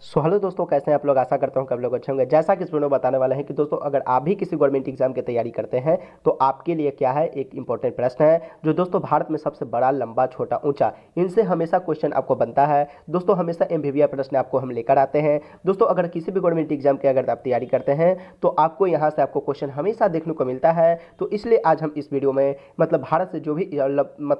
Hello दोस्तों, कैसे हैं आप लोग। आशा करता हूं कि आप लोग अच्छे होंगे। जैसा कि इस वीडियो में बताने वाले हैं कि दोस्तों अगर आप भी किसी गवर्नमेंट एग्जाम की तैयारी करते हैं तो आपके लिए क्या है, एक इंपॉर्टेंट प्रश्न है जो दोस्तों भारत में सबसे बड़ा, लंबा, छोटा, ऊंचा, इनसे हमेशा क्वेश्चन आपको बनता है। दोस्तों हमेशा एमवीवीआई प्रश्न आपको हम लेकर आते हैं। दोस्तों अगर किसी भी गवर्नमेंट एग्जाम की अगर आप तैयारी करते हैं तो आपको यहाँ से आपको क्वेश्चन हमेशा देखने को मिलता है। तो इसलिए आज हम इस वीडियो में भारत से जो भी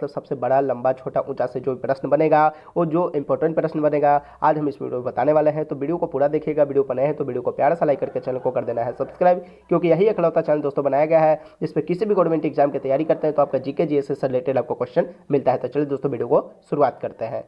सबसे बड़ा, लंबा, छोटा, ऊंचा से जो भी प्रश्न बनेगा, वो जो इंपॉर्टेंट प्रश्न बनेगा, आज हम इस वीडियो में बताने वाले हैं। तो वीडियो को पूरा देखिएगा। वीडियो पर नए हैं तो वीडियो को प्यारा सा लाइक करके चैनल को कर देना है सब्सक्राइब, क्योंकि यही इकलौता चैनल दोस्तों बनाया गया है जिस पे किसी भी गवर्नमेंट एग्जाम की तैयारी करते हैं तो आपका जीके जीएस से रिलेटेड आपको क्वेश्चन मिलता है। तो चलिए दोस्तों वीडियो को शुरुआत करते हैं।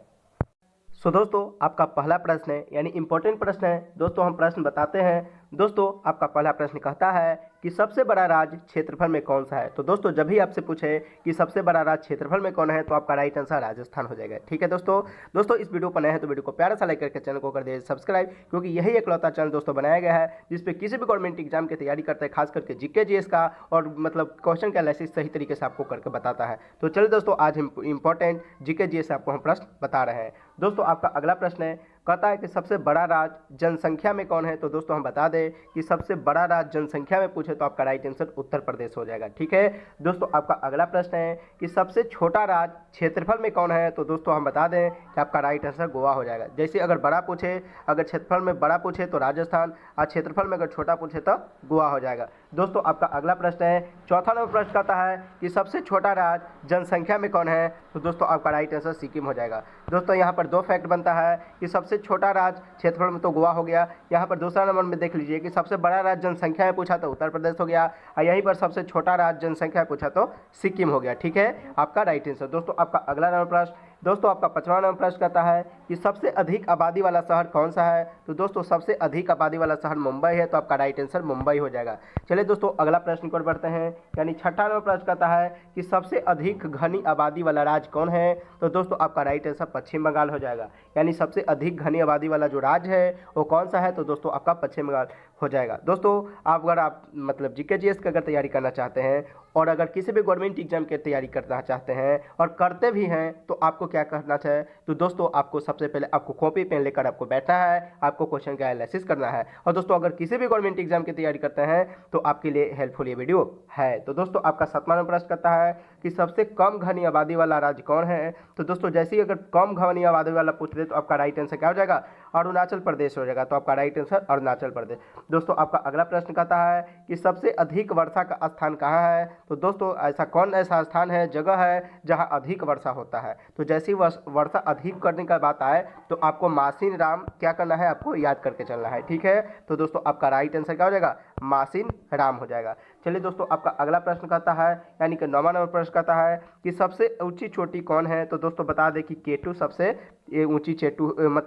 दोस्तों आपका पहला प्रश्न है, यानी इंपॉर्टेंट प्रश्न है। दोस्तों हम प्रश्न बताते हैं। दोस्तों आपका पहला प्रश्न कहता है कि सबसे बड़ा राज्य क्षेत्रफल में कौन सा है। तो दोस्तों जब भी आपसे पूछे कि सबसे बड़ा राज्य क्षेत्रफल में कौन है तो आपका राइट आंसर राजस्थान हो जाएगा। ठीक है दोस्तों इस वीडियो पर नए हैं तो वीडियो को प्यारा सा लाइक करके चैनल को कर दीजिए सब्सक्राइब, क्योंकि यही इकलौता चैनल दोस्तों बनाया गया है जिसपे किसी भी गवर्नमेंट एग्जाम की तैयारी करते हैं, खास करके जीके जीएस का, और क्वेश्चन का एनालिसिस सही तरीके से आपको करके बताता है। तो चलिए दोस्तों आज हम इंपॉर्टेंट जीके जीएस से आपको हम प्रश्न बता रहे हैं। दोस्तों आपका अगला प्रश्न है, कहता है कि सबसे बड़ा राज्य जनसंख्या में कौन है। तो दोस्तों हम बता दें कि सबसे बड़ा राज्य जनसंख्या में पूछे तो आपका राइट आंसर उत्तर प्रदेश हो जाएगा। ठीक है दोस्तों आपका अगला प्रश्न है कि सबसे छोटा राज्य क्षेत्रफल में कौन है। तो दोस्तों हम बता दें कि आपका राइट आंसर गोवा हो जाएगा। जैसे अगर बड़ा पूछे, अगर क्षेत्रफल में बड़ा पूछे तो राजस्थान, और क्षेत्रफल में अगर छोटा पूछे तो गोवा हो जाएगा। दोस्तों आपका अगला प्रश्न है, चौथा नंबर प्रश्न कहता है कि सबसे छोटा राज्य जनसंख्या में कौन है। तो दोस्तों आपका राइट आंसर सिक्किम हो जाएगा। दोस्तों यहाँ पर दो फैक्ट बनता है कि सबसे छोटा राज्य क्षेत्रफल में तो गोवा हो गया, यहाँ पर दूसरा नंबर में देख लीजिए कि सबसे बड़ा राज्य जनसंख्या में पूछा तो उत्तर प्रदेश हो गया, और यहीं पर सबसे छोटा राज्य जनसंख्या में पूछा तो सिक्किम हो गया। ठीक है आपका राइट आंसर। दोस्तों आपका अगला नंबर प्रश्न, दोस्तों आपका 5वां नंबर प्रश्न कहता है कि सबसे अधिक आबादी वाला शहर कौन सा है। तो दोस्तों सबसे अधिक आबादी वाला शहर मुंबई है, तो आपका राइट आंसर मुंबई हो जाएगा। चलिए दोस्तों अगला प्रश्न को बढ़ते हैं, यानी 6वां नंबर प्रश्न कहता है कि सबसे अधिक घनी आबादी वाला राज्य कौन है। तो दोस्तों आपका राइट आंसर पश्चिम बंगाल हो जाएगा। यानी सबसे अधिक घनी आबादी वाला जो राज्य है वो कौन सा है। तो दोस्तों आपका पश्चिम बंगाल हो जाएगा। दोस्तों अगर आप जीके जीएस की अगर तैयारी करना चाहते हैं और अगर किसी भी गवर्नमेंट एग्जाम की तैयारी करना चाहते हैं और करते भी हैं तो आपको क्या करना चाहिए। तो दोस्तों आपको सबसे पहले आपको कॉपी पेन लेकर आपको बैठना है, आपको क्वेश्चन का एनालिसिस करना है। और दोस्तों अगर किसी भी गवर्नमेंट एग्जाम की तैयारी करते हैं तो आपके लिए हेल्पफुल ये वीडियो है। तो दोस्तों आपका 7वां नंबर प्रश्न करता है कि सबसे कम घनी आबादी वाला राज्य कौन है। तो दोस्तों जैसे ही अगर कम घनी आबादी वाला पूछ रहे तो आपका राइट आंसर क्या हो जाएगा, अरुणाचल प्रदेश हो जाएगा। तो आपका राइट आंसर अरुणाचल प्रदेश। दोस्तों आपका अगला प्रश्न कहता है कि सबसे अधिक वर्षा का स्थान कहाँ है। तो दोस्तों ऐसा स्थान है, जगह है जहां अधिक वर्षा होता है। तो जैसी वर्षा अधिक करने का बात आए तो आपको मासिन राम क्या करना है, आपको याद करके चलना है। ठीक है तो दोस्तों आपका राइट आंसर क्या हो जाएगा, मासिन राम हो जाएगा। चलिए दोस्तों आपका अगला प्रश्न कहता है, यानी कि 9वां नंबर प्रश्न कहता है कि सबसे ऊंची चोटी कौन है। तो दोस्तों बता दें कि केटू सबसे ऊंची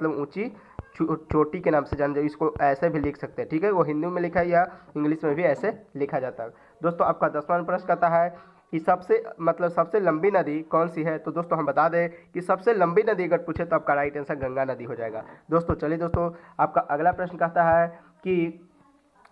ऊंची चोटी के नाम से जान जाए, इसको ऐसे भी लिख सकते हैं। ठीक है वो हिंदी में लिखा है या इंग्लिश में भी ऐसे लिखा जाता है। दोस्तों आपका 10वां प्रश्न कहता है कि सबसे लंबी नदी कौन सी है। तो दोस्तों हम बता दें कि सबसे लंबी नदी अगर पूछे तो आपका राइट आंसर गंगा नदी हो जाएगा। दोस्तों चलिए दोस्तों आपका अगला प्रश्न कहता है कि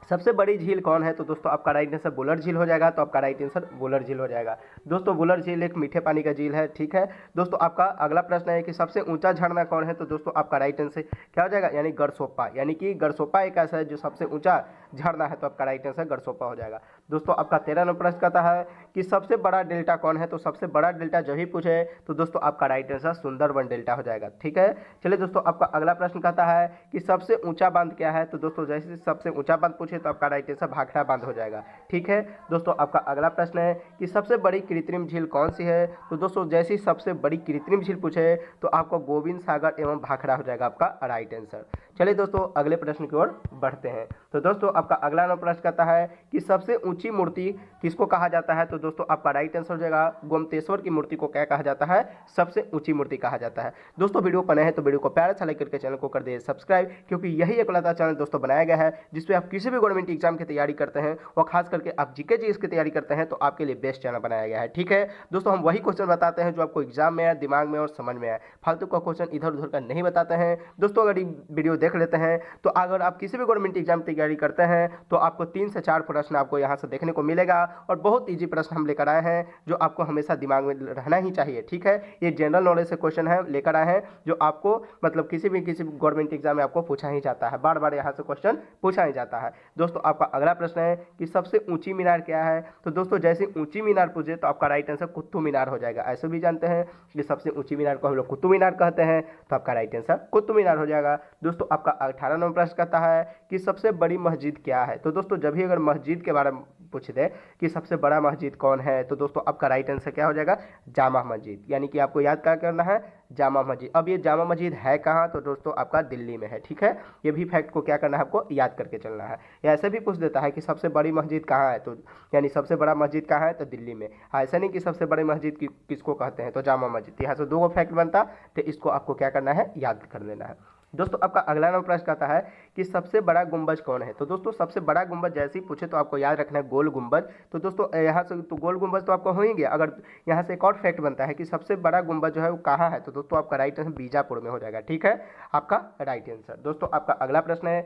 सबसे बड़ी झील कौन है। तो दोस्तों आपका राइट आंसर बुलर झील हो जाएगा। तो आपका राइट आंसर बुलर झील हो जाएगा। दोस्तों बुलर झील एक मीठे पानी का झील है। ठीक है दोस्तों आपका अगला प्रश्न है कि सबसे ऊंचा झरना कौन है। तो दोस्तों आपका राइट आंसर क्या हो जाएगा, यानी गरसोप्पा, यानी कि गरसोप्पा एक ऐसा है जो सबसे ऊंचा झरना है। तो आपका राइट आंसर गरसोप्पा हो जाएगा। दोस्तों आपका 13 नंबर प्रश्न कहता है कि सबसे बड़ा डेल्टा कौन है। तो सबसे बड़ा डेल्टा जब ही पूछे तो दोस्तों आपका राइट आंसर सुंदरबन डेल्टा हो जाएगा। ठीक है चलिए दोस्तों आपका अगला प्रश्न कहता है कि सबसे ऊंचा बांध क्या है। तो दोस्तों जैसे सबसे ऊंचा बांध पूछे तो आपका राइट आंसर भाखड़ा बांध हो जाएगा। ठीक है दोस्तों आपका अगला प्रश्न है कि सबसे बड़ी कृत्रिम झील कौन सी है। तो दोस्तों जैसे ही सबसे बड़ी कृत्रिम झील पूछे तो आपको गोविंद सागर एवं भाखड़ा हो जाएगा आपका राइट आंसर। चलिए दोस्तों अगले प्रश्न की ओर बढ़ते हैं। तो दोस्तों आपका अगला नंबर प्रश्न कहता है कि सबसे ऊंची मूर्ति किसको कहा जाता है। तो दोस्तों आपका राइट आंसर हो जाएगा गोमतेश्वर की मूर्ति को क्या कहा जाता है, सबसे ऊंची मूर्ति कहा जाता है। दोस्तों वीडियो पर नए हैं तो वीडियो को प्यारा सा लाइक करके चैनल को कर दे सब्सक्राइब, क्योंकि यही इकलौता चैनल दोस्तों बनाया गया है जिसपे आप किसी भी गवर्नमेंट एग्जाम की तैयारी करते हैं और खास करके आप जीके जीएस की तैयारी करते हैं तो आपके लिए बेस्ट चैनल बनाया गया है। ठीक है दोस्तों हम वही क्वेश्चन बताते हैं जो आपको एग्जाम में आए, दिमाग में और समझ में आए, फालतू का क्वेश्चन इधर उधर का नहीं बताते हैं। दोस्तों अगर ये वीडियो देख लेते हैं तो अगर आप किसी भी गवर्नमेंट एग्जाम की तैयारी करते हैं तो आपको 3 से 4 प्रश्न आपको यहाँ से देखने को मिलेगा। और बहुत ईजी प्रश्न हम लेकर आए हैं जो आपको हमेशा दिमाग में रहना ही चाहिए, ठीक है। ये जनरल नॉलेज से क्वेश्चन है लेकर आए हैं जो आपको मतलब किसी गवर्नमेंट एग्जाम में आपको पूछा ही जाता है, बार बार यहाँ से क्वेश्चन पूछा ही जाता है। दोस्तों आपका अगला प्रश्न है कि सबसे ऊंची मीनार क्या है। तो दोस्तों जैसे ऊंची मीनार पूछे तो आपका राइट आंसर कुतुब मीनार हो जाएगा। ऐसे भी जानते हैं कि सबसे ऊंची मीनार को हम लोग कुतुब मीनार कहते हैं, तो आपका राइट आंसर कुतुब मीनार हो जाएगा। दोस्तों आपका 18 नंबर प्रश्न कहता है कि सबसे बड़ी मस्जिद क्या है। तो दोस्तों जब भी अगर मस्जिद के बारे में पूछ दे कि सबसे बड़ा मस्जिद कौन है, तो दोस्तों आपका राइट आंसर क्या हो जाएगा, जामा मस्जिद। यानी कि आपको याद क्या करना है, जामा मस्जिद। अब ये जामा मस्जिद है कहाँ, तो दोस्तों आपका दिल्ली में है, ठीक है। ये भी फैक्ट को क्या करना है, आपको याद करके चलना है। या ऐसे भी पूछ देता है कि सबसे बड़ी मस्जिद कहाँ है, तो यानी सबसे बड़ा मस्जिद कहाँ है, तो दिल्ली में। ऐसा नहीं कि सबसे बड़ी मस्जिद किसको कहते हैं, तो जामा मस्जिद। यहाँ से दो फैक्ट बनता, तो इसको आपको क्या करना है, याद कर लेना है। दोस्तों आपका अगला नंबर प्रश्न कहता है कि सबसे बड़ा गुंबज कौन है। तो दोस्तों सबसे बड़ा गुंबज जैसे ही पूछे तो आपको याद रखना है गोल गुंबज। तो दोस्तों यहाँ से तो गोल गुंबज तो आपको हो ही गया। अगर यहाँ से एक और फैक्ट बनता है कि सबसे बड़ा गुंबज जो है वो कहाँ है, तो दोस्तों आपका राइट आंसर बीजापुर में हो जाएगा, ठीक है, आपका राइट आंसर। दोस्तों आपका अगला प्रश्न है,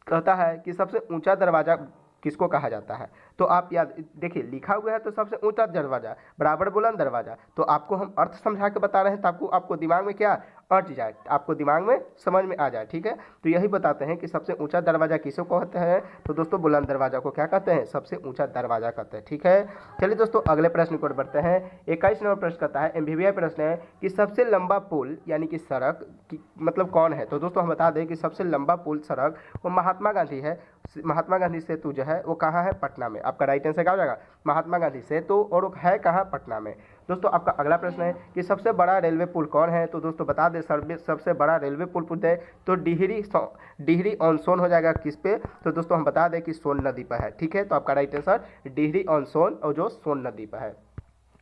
कहता है कि सबसे ऊंचा दरवाजा किसको कहा जाता है। तो आप याद देखिए लिखा हुआ है तो सबसे ऊंचा दरवाजा बराबर बुलंद दरवाजा, तो आपको हम अर्थ समझा के बता रहे हैं ताकि आपको दिमाग में क्या अट जाए, आपको दिमाग में समझ में आ जाए, ठीक है। तो यही बताते हैं कि सबसे ऊंचा दरवाजा किसको कहते हैं, तो दोस्तों बुलंद दरवाजा को क्या कहते हैं, सबसे ऊंचा दरवाजा कहते हैं, ठीक है। चलिए दोस्तों अगले प्रश्न को बढ़ते हैं। 21 नंबर प्रश्न कहता है, एमबीबीआई प्रश्न है कि सबसे लंबा पुल यानी कि सड़क मतलब कौन है। तो दोस्तों हम बता दें कि सबसे लंबा पुल सड़क वो महात्मा गांधी है। महात्मा गांधी सेतु जो है वो कहाँ है, पटना में। आपका राइट आंसर क्या हो जाएगा, महात्मा गांधी सेतु, और वो है कहाँ, पटना में। दोस्तों आपका अगला प्रश्न है कि सबसे बड़ा रेलवे पुल कौन है। तो दोस्तों बता दें सबसे बड़ा रेलवे पुल पूछे तो डिहरी ऑन सोन हो जाएगा किस पे, तो दोस्तों हम बता दें कि सोन नदी पर है, ठीक है। तो आपका राइट आंसर डिहरी ऑन सोन, और जो सोन नदी पर है।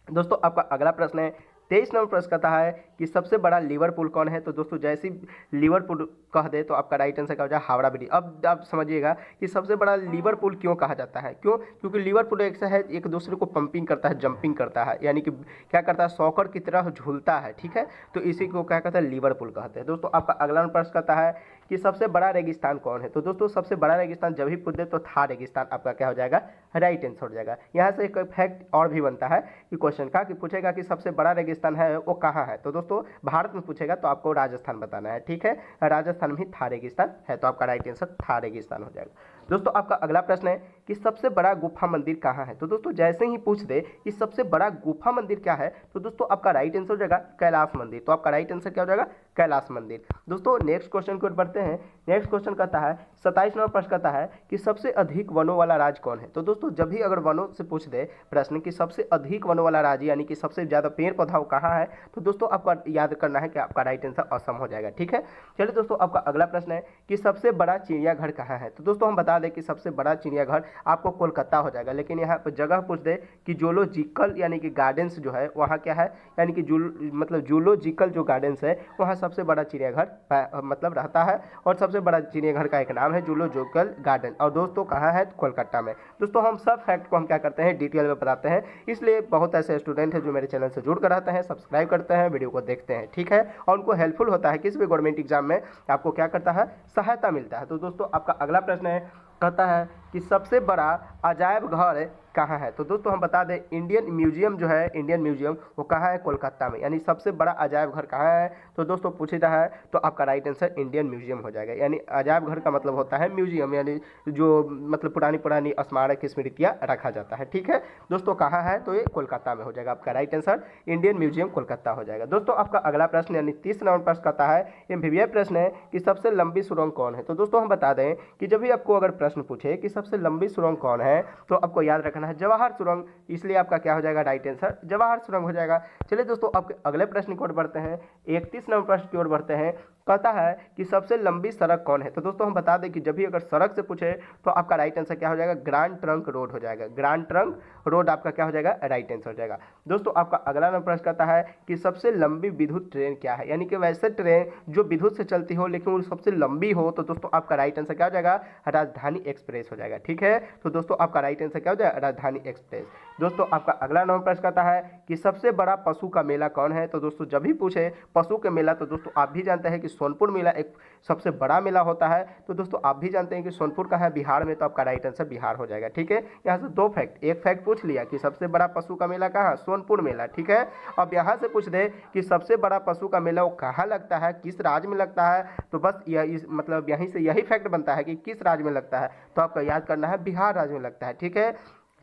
दोस्तों आपका अगला प्रश्न है 23 नंबर प्रश्न कहता है कि सबसे बड़ा लिवरपूल कौन है। तो दोस्तों जैसे लिवरपूल कह दे तो आपका राइट आंसर क्या हो जाए, हावड़ा ब्रिज। अब आप समझिएगा कि सबसे बड़ा लिवरपूल क्यों कहा जाता है, क्यों, क्योंकि लिवरपूल एक से है एक दूसरे को पंपिंग करता है, जंपिंग करता है, यानी कि क्या करता है, सॉकर की तरह झूलता है, ठीक है। तो इसी को क्या कहता है, लिवरपूल कहते हैं। दोस्तों आपका अगला प्रश्न कहता है कि सबसे बड़ा रेगिस्तान कौन है। तो दोस्तों सबसे बड़ा रेगिस्तान जब भी पूछ दे तो थार रेगिस्तान आपका क्या हो जाएगा, राइट आंसर हो जाएगा। यहाँ से एक फैक्ट और भी बनता है कि क्वेश्चन का कि पूछेगा कि सबसे बड़ा रेगिस्तान है वो कहाँ है। तो दोस्तों भारत में पूछेगा तो आपको राजस्थान बताना है, ठीक है। राजस्थान में थार रेगिस्तान है, तो आपका राइट आंसर थार रेगिस्तान हो जाएगा। दोस्तों आपका अगला प्रश्न है कि सबसे बड़ा गुफा मंदिर कहाँ है। तो दोस्तों जैसे ही पूछ दे कि सबसे बड़ा गुफा मंदिर क्या है, तो दोस्तों आपका राइट आंसर हो जाएगा कैलाश मंदिर। तो आपका राइट आंसर क्या हो जाएगा, कैलाश मंदिर। दोस्तों नेक्स्ट क्वेश्चन को बढ़ते हैं। नेक्स्ट क्वेश्चन कहता है 27 नंबर प्रश्न कहता है कि सबसे अधिक वनों वाला राज्य कौन है। तो दोस्तों जब भी अगर वनों से पूछ दे प्रश्न कि सबसे अधिक वनों वाला राज्य यानी कि सबसे ज्यादा पेड़ पौधा कहाँ है, तो दोस्तों आपका याद करना है कि आपका राइट आंसर असम हो जाएगा, ठीक है। चलिए दोस्तों आपका अगला प्रश्न है कि सबसे बड़ा चिड़ियाघर कहाँ है। तो दोस्तों हम बता दें कि सबसे बड़ा चिड़ियाघर आपको कोलकाता हो जाएगा, लेकिन यहाँ पर जगह पूछ दे कि जूलॉजिकल यानी कि गार्डन्स जो है वहाँ क्या है, यानी कि जूलॉजिकल जो गार्डन्स है वहाँ सबसे बड़ा चिड़ियाघर मतलब रहता है, और सबसे बड़ा चिड़ियाघर का एक नाम है जूलॉजिकल गार्डन, और दोस्तों कहाँ है, कोलकाता में। दोस्तों हम सब फैक्ट को हम क्या करते हैं, डिटेल में बताते हैं, इसलिए बहुत ऐसे स्टूडेंट हैं जो मेरे चैनल से जुड़ कर रहते हैं, सब्सक्राइब करते हैं, वीडियो को देखते हैं, ठीक है, और उनको हेल्पफुल होता है, किसी भी गवर्नमेंट एग्जाम में आपको क्या करता है, सहायता मिलता है। तो दोस्तों आपका अगला प्रश्न है, कहता है कि सबसे बड़ा अजायब घर कहाँ है। तो दोस्तों हम बता दें इंडियन म्यूजियम जो है, इंडियन म्यूजियम वो कहाँ है, कोलकाता में। यानी सबसे बड़ा अजायब घर कहाँ है, तो दोस्तों पूछता है तो आपका राइट आंसर इंडियन म्यूजियम हो जाएगा। यानी अजायब घर का मतलब होता है म्यूजियम, यानी जो मतलब पुरानी स्मारक स्मृतियाँ रखा जाता है, ठीक है। दोस्तों कहाँ है, तो ये कोलकाता में हो जाएगा, आपका right answer Indian museum Kolkata हो जाएगा। दोस्तों आपका अगला प्रश्न यानी 30 नंबर प्रश्न कहता है, एमबीबीआई प्रश्न है कि सबसे लंबी सुरंग कौन है। तो दोस्तों हम बता दें कि जब भी आपको अगर प्रश्न पूछे कि सबसे लंबी सुरंग कौन है, तो आपको याद रखना है जवाहर सुरंग, इसलिए आपका क्या हो जाएगा, राइट आंसर जवाहर सुरंग हो जाएगा। चलिए दोस्तों आपके अगले प्रश्न की ओर बढ़ते हैं, 31 नंबर प्रश्न की ओर बढ़ते हैं। कहता है कि सबसे लंबी सड़क कौन है। तो दोस्तों हम बता दें कि जब भी अगर सड़क से पूछे तो आपका राइट आंसर क्या हो जाएगा, ग्रैंड ट्रंक रोड हो जाएगा, ग्रैंड ट्रंक रोड आपका क्या हो जाएगा, राइट आंसर हो जाएगा। दोस्तों आपका अगला नंबर प्रश्न कहता है कि सबसे लंबी विद्युत ट्रेन क्या है, यानी कि वैसे ट्रेन जो विद्युत से चलती हो लेकिन वो सबसे लंबी हो, तो दोस्तों आपका राइट आंसर क्या हो जाएगा, राजधानी एक्सप्रेस हो जाएगा, ठीक है। तो दोस्तों आपका राइट आंसर क्या हो जाएगा, राजधानी एक्सप्रेस। दोस्तों आपका अगला नंबर प्रश्न कहता है कि सबसे बड़ा पशु का मेला कौन है। तो दोस्तों जब भी पूछे पशु के मेला तो दोस्तों आप भी जानते हैं कि सोनपुर मेला एक सबसे बड़ा मेला होता है। तो दोस्तों आप भी जानते हैं कि सोनपुर कहाँ है, बिहार में, तो आपका राइट आंसर बिहार हो जाएगा। ठीक है, यहाँ से दो फैक्ट, एक फैक्ट पूछ लिया कि सबसे बड़ा पशु का मेला कहाँ, सोनपुर मेला। ठीक है, अब यहाँ से पूछ दे कि सबसे बड़ा पशु का मेला वो कहाँ लगता है, किस राज्य में लगता है, तो बस मतलब यहीं से यही फैक्ट बनता है कि किस राज्य में लगता है, तो आपको याद करना है बिहार राज्य में लगता है। ठीक है,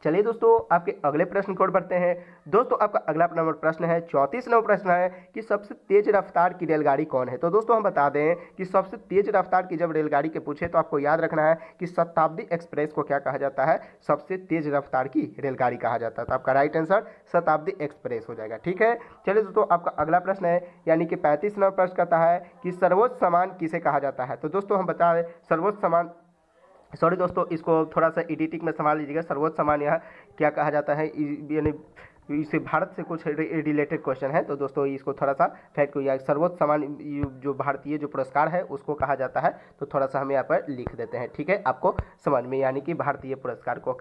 चलिए दोस्तों आपके अगले प्रश्न की ओर बढ़ते हैं। दोस्तों आपका अगला नंबर प्रश्न है 34 नंबर प्रश्न है कि सबसे तेज रफ्तार की रेलगाड़ी कौन है। तो दोस्तों हम बता दें कि सबसे तेज रफ्तार की जब रेलगाड़ी के पूछे तो आपको याद रखना है कि शताब्दी एक्सप्रेस को क्या कहा जाता है, सबसे तेज रफ्तार की रेलगाड़ी कहा जाता है। तो आपका राइट आंसर शताब्दी एक्सप्रेस हो जाएगा। ठीक है, चलिए दोस्तों आपका अगला प्रश्न है यानी कि 35 नंबर प्रश्न कहता है कि सर्वोच्च सम्मान किसे कहा जाता है। तो दोस्तों हम बता दें सर्वोच्च सम्मान, सॉरी दोस्तों इसको थोड़ा सा एडिटिंग में संभाल लीजिएगा, सर्वोच्च सम्मान यहाँ क्या कहा जाता है, यानी इसे भारत से कुछ रिलेटेड क्वेश्चन है। तो दोस्तों इसको थोड़ा सा फैक्ट को या सर्वोच्च सम्मान जो भारतीय जो पुरस्कार है उसको कहा जाता है, तो थोड़ा सा हम यहाँ पर लिख देते हैं। ठीक है, आपको समझ में, यानी कि भारतीय पुरस्कार को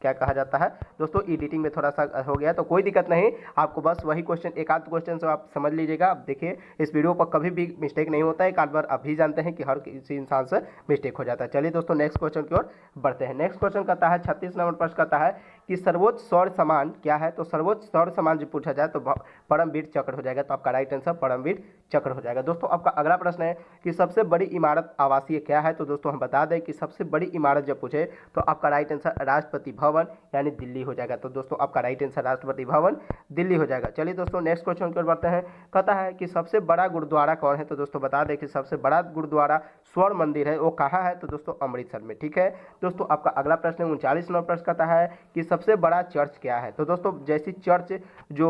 क्या कहा जाता है। दोस्तों एडिटिंग में थोड़ा सा हो गया तो कोई दिक्कत नहीं, आपको बस वही क्वेश्चन एक आध क्वेश्चन से आप समझ लीजिएगा। अब देखिए इस वीडियो पर कभी भी मिस्टेक नहीं होता है, एक आध बार आप भी जानते हैं कि हर किसी इंसान से मिस्टेक हो जाता है। चलिए दोस्तों नेक्स्ट क्वेश्चन की ओर बढ़ते हैं। नेक्स्ट क्वेश्चन कहता है 36 नंबर प्रश्न कहता है कि सर्वोच्च सौर सम्मान क्या है। तो सर्वोच्च सौर सम्मान जो पूछा जाए तो परमवीर चक्र हो जाएगा। तो आपका राइट आंसर परमवीर चक्र हो जाएगा। दोस्तों आपका अगला प्रश्न है कि सबसे बड़ी इमारत आवासीय क्या है। तो दोस्तों हम बता दें कि सबसे बड़ी इमारत जब पूछे तो आपका राइट आंसर राष्ट्रपति भवन यानी दिल्ली हो जाएगा। तो दोस्तों आपका राइट आंसर राष्ट्रपति भवन दिल्ली हो जाएगा। चलिए दोस्तों नेक्स्ट क्वेश्चन की ओर बढ़ते हैं। कहता है कि सबसे बड़ा गुरुद्वारा कौन है। तो दोस्तों बता दें कि सबसे बड़ा गुरुद्वारा स्वर्ण मंदिर है, वो कहाँ है, तो दोस्तों अमृतसर में। ठीक है, दोस्तों आपका अगला प्रश्न 39 नंबर प्रश्न कहता है कि सबसे बड़ा चर्च क्या है। तो दोस्तों जैसी चर्च जो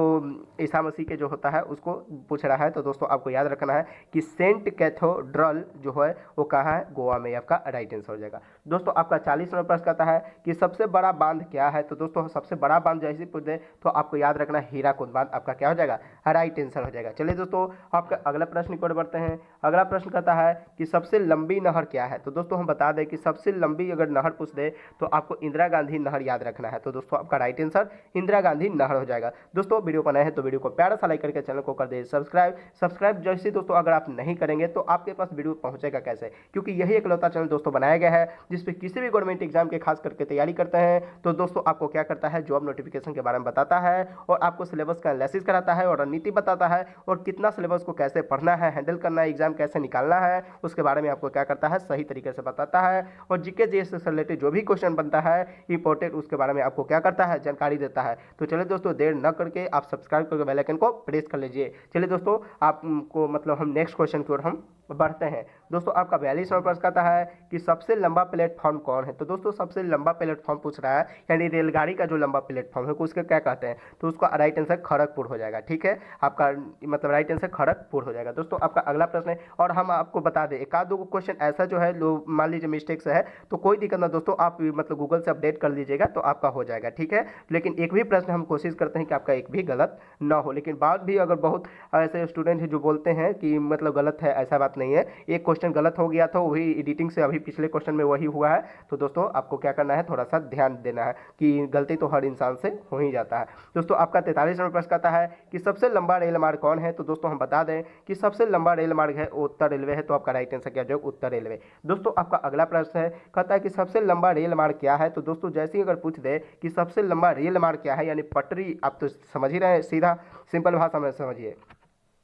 ईसा मसीह के जो होता है उसको पूछ रहा है, तो दोस्तों आपको याद रखना है कि सेंट कैथोड्रल जो है वो कहाँ है, गोवा में, आपका राइट आंसर हो जाएगा। दोस्तों आपका 40 नंबर प्रश्न कहता है कि सबसे बड़ा बांध क्या है। तो दोस्तों सबसे बड़ा बांध जैसे पूछ दे तो आपको याद रखना है हीराकुद बांध, आपका क्या हो जाएगा, राइट आंसर हो जाएगा। चलिए दोस्तों आपका अगला प्रश्न की ओर बढ़ते हैं। अगला प्रश्न कहता है कि सबसे लंबी नहर क्या है। तो दोस्तों हम बता दें कि सबसे लंबी अगर नहर पूछ दे तो आपको इंदिरा गांधी नहर याद रखना है। तो दोस्तों आपका राइट आंसर इंदिरा गांधी नहर हो जाएगा। दोस्तों वीडियो पर नए हैं तो वीडियो को प्यारा सा लाइक करके चैनल को कर दे सब्सक्राइब जैसे दोस्तों अगर आप नहीं करेंगे तो आपके पास वीडियो पहुंचेगा कैसे, क्योंकि यही एकलौता चैनल दोस्तों बनाया गया है जिसपे किसी भी गवर्नमेंट एग्जाम के खास करके तैयारी करते हैं तो दोस्तों आपको क्या करता है, जॉब नोटिफिकेशन के बारे में बताता है और आपको सिलेबस का एनालिसिस कराता है और रणनीति बताता है और कितना सिलेबस को कैसे पढ़ना है, हैंडल करना है, एग्जाम कैसे निकालना है, उसके बारे में आपको क्या करता है, सही तरीके से बताता है और जीके जीएस से रिलेटेड जो भी क्वेश्चन बनता है इंपॉर्टेंट उसके बारे में आपको क्या करता है, जानकारी देता है। तो चलिए दोस्तों देर न करके आप सब्सक्राइब करके बेल आइकन को प्रेस कर लीजिए। चलिए दोस्तों आपको मतलब हम नेक्स्ट क्वेश्चन की ओर हम बढ़ते हैं। दोस्तों आपका 42 नंबर प्रश्न कहता है कि सबसे लंबा प्लेटफॉर्म कौन है। तो दोस्तों सबसे लंबा प्लेटफॉर्म पूछ रहा है, यानी रेलगाड़ी का जो लंबा प्लेटफॉर्म है उसके क्या कहते हैं, तो उसका राइट आंसर खड़गपुर हो जाएगा। ठीक है, आपका मतलब राइट आंसर खड़गपुर हो जाएगा। दोस्तों आपका अगला प्रश्न है और हम आपको बता दें एक आध दो क्वेश्चन ऐसा जो है मान लीजिए मिस्टेक से है तो कोई दिक्कत ना दोस्तों, आप मतलब गूगल से अपडेट कर लीजिएगा तो आपका हो जाएगा। ठीक है, लेकिन एक भी प्रश्न हम कोशिश करते हैं कि आपका एक भी गलत ना हो, लेकिन बात भी अगर बहुत ऐसे स्टूडेंट हैं जो बोलते हैं कि मतलब गलत है, ऐसा बात नहीं है। एक क्वेश्चन गलत हो गया था वही एडिटिंग से, अभी पिछले क्वेश्चन में वही हुआ है। तो दोस्तों आपको क्या करना है, थोड़ा सा ध्यान देना है कि गलती तो हर इंसान से हो ही जाता है। दोस्तों आपका 43 नंबर प्रश्न कहता है कि सबसे लंबा रेल मार्ग कौन है। तो दोस्तों हम बता दें कि सबसे लंबा रेल मार्ग है उत्तर रेलवे है। तो आपका राइट आंसर क्या जो उत्तर रेलवे। दोस्तों आपका अगला प्रश्न है कहता है कि सबसे लंबा रेल मार्ग क्या है। तो दोस्तों जैसे ही अगर पूछ दे कि सबसे लंबा रेल मार्ग क्या है, यानी पटरी, आप तो समझ ही रहे हैं, सीधा सिंपल भाषा में समझिए,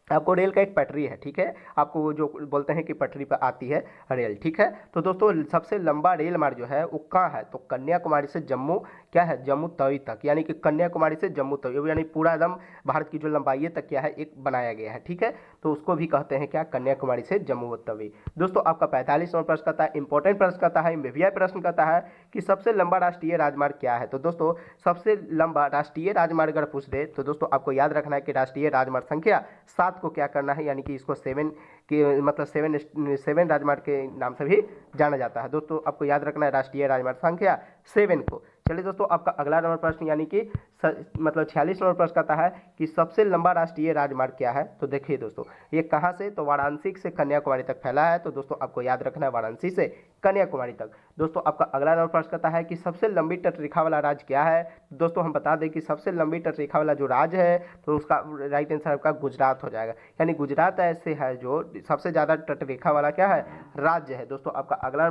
आपको रेल का एक पटरी है। ठीक है, आपको जो बोलते हैं कि पटरी पर आती है रेल। ठीक है, तो दोस्तों सबसे लंबा रेल मार्ग जो है वो कहाँ है, तो कन्याकुमारी से जम्मू क्या है, जम्मू तवी तक, यानी कि कन्याकुमारी से जम्मू तवी, यानी पूरा एकदम भारत की जो लंबाई तक क्या है एक बनाया गया है। ठीक है, तो उसको भी कहते हैं क्या, कन्याकुमारी से जम्मू तवी। दोस्तों आपका 45 नंबर प्रश्न कहता है, इंपॉर्टेंट प्रश्न कहता है, वीवीआई प्रश्न कहता है कि सबसे लंबा राष्ट्रीय राजमार्ग क्या है। तो दोस्तों सबसे लंबा राष्ट्रीय राजमार्ग अगर पूछ दे तो दोस्तों आपको याद रखना है कि राष्ट्रीय राजमार्ग संख्या 7 को क्या करना है, यानी कि इसको 7 के मतलब 7 राजमार्ग के नाम से भी जाना जाता है। दोस्तों आपको याद रखना है राष्ट्रीय राजमार्ग संख्या 7 को। चलिए दोस्तों आपका अगला नंबर प्रश्न यानी कि मतलब 46 नंबर प्रश्न कहता है कि सबसे लंबा राष्ट्रीय राजमार्ग क्या है। तो देखिए दोस्तों ये कहाँ से, तो वाराणसी से कन्याकुमारी तक फैला है। तो दोस्तों आपको याद रखना है वाराणसी से कन्याकुमारी तक। दोस्तों आपका अगला नंबर प्रश्न कहता है कि सबसे लंबी तटरेखा वाला राज्य क्या है। दोस्तों हम बता दें कि सबसे लंबी तटरेखा वाला जो राज्य है तो उसका राइट आंसर आपका गुजरात हो जाएगा। यानी गुजरात ऐसे है जो सबसे ज़्यादा तटरेखा वाला क्या है राज्य है। दोस्तों आपका अगला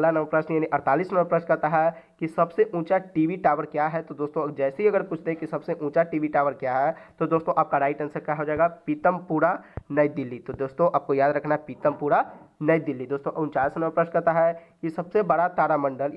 नंबर प्रश्न यानी 48 नंबर प्रश्न कहता है कि सबसे ऊंचा टीवी टावर क्या है। तो दोस्तों जैसे ही अगर पूछते हैं कि सबसे ऊंचा टीवी टावर क्या है तो दोस्तों आपका राइट आंसर क्या हो जाएगा, पीतमपुरा नई दिल्ली। तो दोस्तों आपको याद रखना है पीतमपुरा नई दिल्ली। दोस्तों 49 नंबर प्रश्न कहता है कि सबसे बड़ा तारामंडल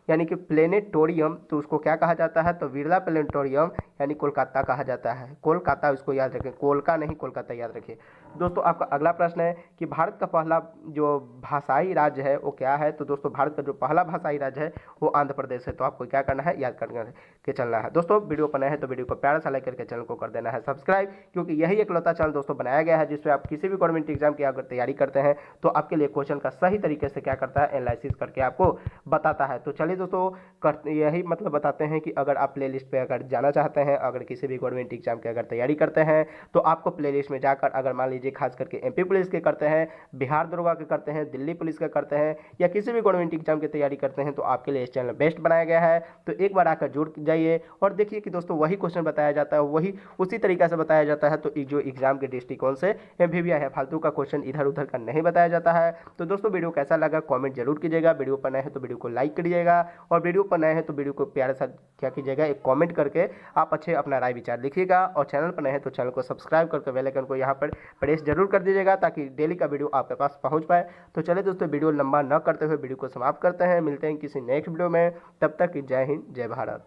यानी कि प्लेनेटोरियम तो उसको क्या कहा जाता है, तो बिरला प्लेनेटोरियम यानी कोलकाता कहा जाता है। कोलकाता इसको याद रखें, कोलका नहीं कोलकाता याद रखिए। दोस्तों आपका अगला प्रश्न है कि भारत का पहला जो भाषाई राज्य है वो क्या है। तो दोस्तों भारत का जो पहला भाषाई राज्य है वो आंध्र प्रदेश है। तो आपको क्या करना है, याद करके चलना है। दोस्तों वीडियो पर नए हैं तो वीडियो को प्यारा सा लाइक करके चैनल को कर देना है सब्सक्राइब, क्योंकि यही एकलौता चैनल दोस्तों बनाया गया है जिसमें आप किसी भी गवर्नमेंट एग्जाम की अगर तैयारी करते हैं तो आपके लिए क्वेश्चन का सही तरीके से क्या करता है, एनालिसिस करके आपको बताता है। तो चलिए दोस्तों यही मतलब बताते हैं कि अगर आप प्लेलिस्ट पे अगर जाना चाहते हैं, अगर किसी भी गवर्नमेंट एग्जाम की अगर तैयारी करते हैं तो आपको प्लेलिस्ट में जाकर अगर मान लीजिए खास करके एमपी पुलिस के करते हैं, बिहार दरोगा के करते हैं, दिल्ली पुलिस के करते हैं या किसी भी गवर्नमेंट एग्जाम की तैयारी करते हैं तो आपके लिए इस चैनल बेस्ट बनाया गया है। तो एक बार आकर जुड़ जाइए और देखिए कि दोस्तों वही क्वेश्चन बताया जाता है, वही उसी तरीके से बताया जाता है। तो जो एग्जाम के दृष्टिकोण से एमपीवीआई है, फालतू का क्वेश्चन इधर उधर का नहीं बताया जाता है। तो दोस्तों वीडियो कैसा लगा कमेंट जरूर कीजिएगा। वीडियो पर नए हैं तो वीडियो को लाइक करिएगा और वीडियो पर नए हैं तो वीडियो को प्यारे सा क्या कीजिएगा, एक कमेंट करके आप अच्छे अपना राय विचार लिखिएगा। और चैनल पर नए हैं तो चैनल को सब्सक्राइब करके बेल आइकन को यहाँ पर प्रेस जरूर कर दीजिएगा ताकि डेली का वीडियो आपके पास पहुँच पाए। तो चलिए दोस्तों वीडियो लंबा न करते हुए वीडियो को समाप्त करते हैं, मिलते हैं किसी नेक्स्ट वीडियो में। तब तक जय हिंद जय भारत।